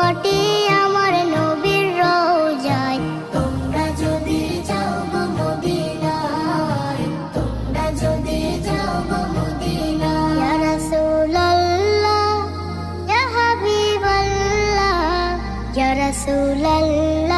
বটে আমার নবীর রওজায়। তোমরা যদি যাও গো মদিনায়, তোমরা যদি যাও গো মদিনায়। ইয়া রাসূলুল্লাহ, ইয়া হাবিবাল্লাহ, ইয়া রাসূলুল্লাহ,